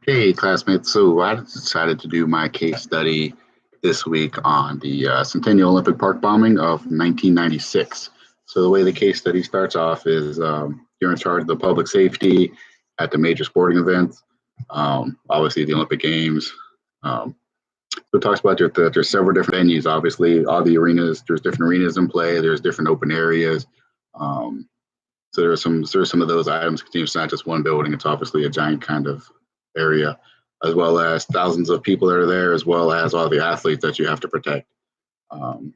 Hey, classmates. So I decided to do my case study this week on the Centennial Olympic Park bombing of 1996. So the way the case study starts off is you're in charge of the public safety at the major sporting events, obviously the Olympic Games. Um, so it talks about that there's several different venues. Obviously, all the arenas, there's different arenas in play. There's different open areas. Um, so there's some of those items. It's not just one building. It's obviously a giant kind of area, as well as thousands of people that are there, as well as all the athletes that you have to protect. Um,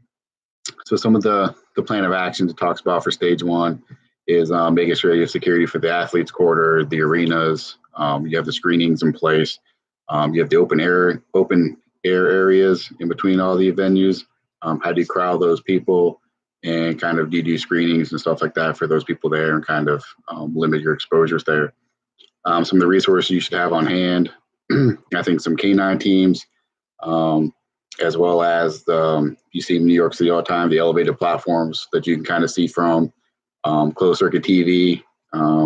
so some of the plan of actions it talks about for stage one is making sure you have security for the athletes quarter, the arenas. You have the screenings in place. You have the open air areas in between all the venues. How do you corral those people and kind of do screenings and stuff like that for those people there and kind of limit your exposures there. Some of the resources you should have on hand. I think some canine teams, um, as well as you see in New York City all the time, the elevated platforms that you can kind of see from closed circuit TV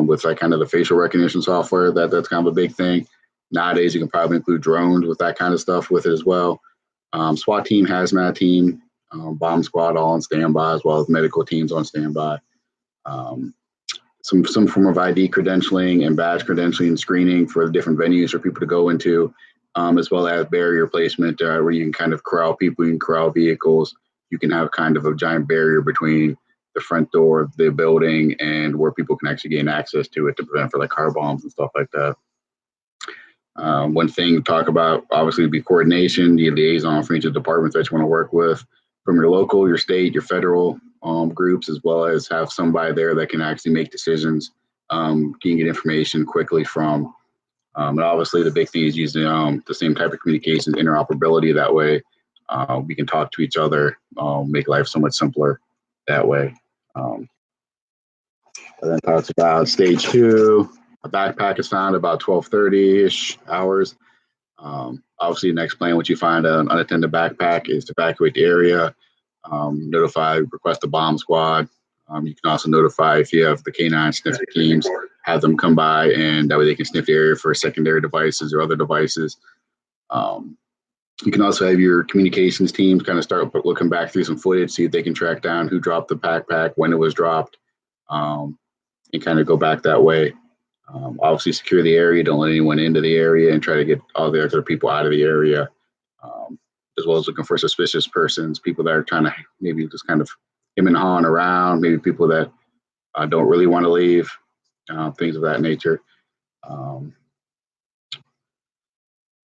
with like kind of the facial recognition software. That's kind of a big thing. Nowadays, you can probably include drones with that kind of stuff with it as well. SWAT team, hazmat team, bomb squad all on standby, as well as medical teams on standby. Um, some form of ID credentialing and badge credentialing screening for the different venues for people to go into, as well as barrier placement where you can kind of corral people, you can corral vehicles. You can have kind of a giant barrier between the front door of the building and where people can actually gain access to it to prevent for like car bombs and stuff like that. One thing to talk about obviously would be coordination, the liaison for each of the departments that you want to work with from your local, your state, your federal groups, as well as have somebody there that can actually make decisions, can get information quickly from. And obviously, the big thing is using the same type of communications, interoperability. That way, we can talk to each other, make life so much simpler that way. Um, and then talks about stage two. A backpack is found about 12:30-ish hours. Obviously, the next plan, once you find an unattended backpack, is to evacuate the area, notify, request a bomb squad. You can also notify if you have the canine sniffing teams, have them come by, and that way they can sniff the area for secondary devices or other devices. Um, you can also have your communications teams kind of start looking back through some footage, see if they can track down who dropped the backpack, when it was dropped, um, and kind of go back that way. Obviously, secure the area. Don't let anyone into the area, and try to get all the other people out of the area, um, as well as looking for suspicious persons, people that are trying to maybe just kind of him and hawing around, maybe people that don't really want to leave, things of that nature. Um,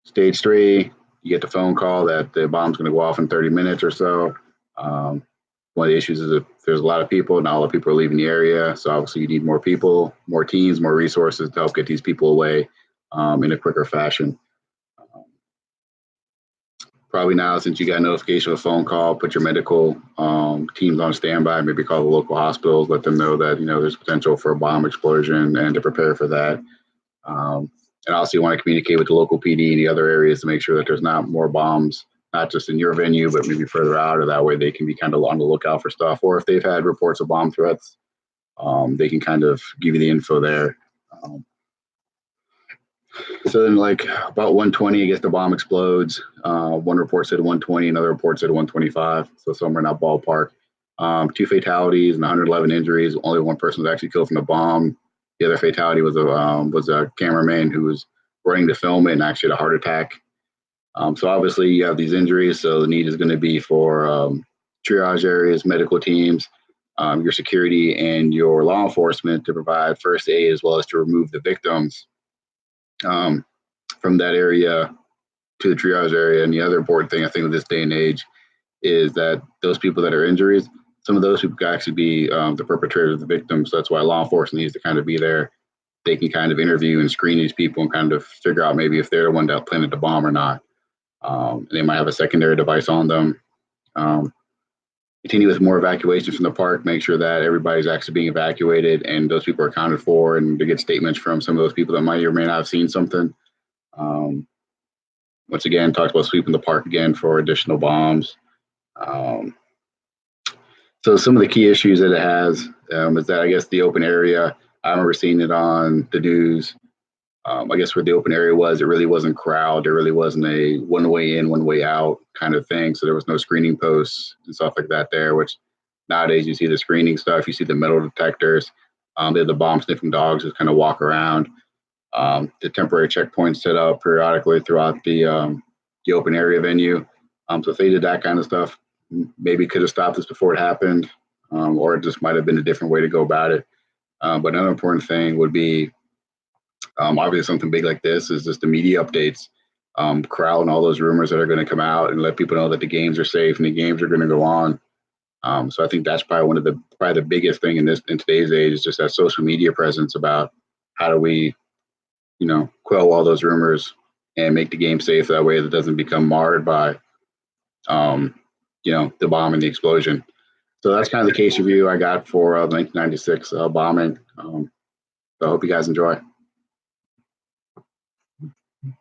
Stage three, you get the phone call that the bomb's going to go off in 30 minutes or so. Um, One of the issues is if there's a lot of people, not all the people are leaving the area. So obviously you need more people, more teams, more resources to help get these people away in a quicker fashion. Um, Probably now, since you got a notification of a phone call, put your medical teams on standby, maybe call the local hospitals, let them know that, there's potential for a bomb explosion and to prepare for that. Um, and also, you want to communicate with the local PD and the other areas to make sure that there's not more bombs, not just in your venue, but maybe further out, or that way they can be kind of on the lookout for stuff. Or if they've had reports of bomb threats, they can kind of give you the info there. Um, so then, like about 1:20, I guess the bomb explodes. One report said 1:20, another report said 1:25. So somewhere in that ballpark. Two fatalities and 111 injuries. Only one person was actually killed from the bomb. The other fatality was a cameraman who was running to film it and actually had a heart attack. So obviously you have these injuries, so the need is going to be for triage areas, medical teams, your security, and your law enforcement to provide first aid as well as to remove the victims um, from that area to the triage area. And the other important thing I think with this day and age is that those people that are injuries, some of those people could actually be the perpetrators of the victims. So that's why law enforcement needs to kind of be there. They can kind of interview and screen these people and kind of figure out maybe if they're the one that planted the bomb or not. They might have a secondary device on them. Um, Continue with more evacuations from the park, make sure that everybody's actually being evacuated and those people are accounted for, and to get statements from some of those people that might or may not have seen something. Um, Once again, talked about sweeping the park again for additional bombs. Um, so some of the key issues that it has is that I guess the open area, I remember seeing it on the news I guess where the open area was, it really wasn't crowded. There really wasn't a one way in, one way out kind of thing. So there was no screening posts and stuff like that there, which nowadays you see the screening stuff, you see the metal detectors, they have the bomb sniffing dogs that kind of walk around, the temporary checkpoints set up periodically throughout the open area venue. So if they did that kind of stuff, maybe could have stopped this before it happened, or it just might have been a different way to go about it. But another important thing would be obviously something big like this is just the media updates, corral and all those rumors that are going to come out and let people know that the games are safe and the games are going to go on. So I think that's probably one of the biggest thing in today's age is just that social media presence about how do we, quell all those rumors and make the game safe that way that doesn't become marred by, um, the bomb and the explosion. So that's kind of the case review I got for the 1996 bombing. So I hope you guys enjoy.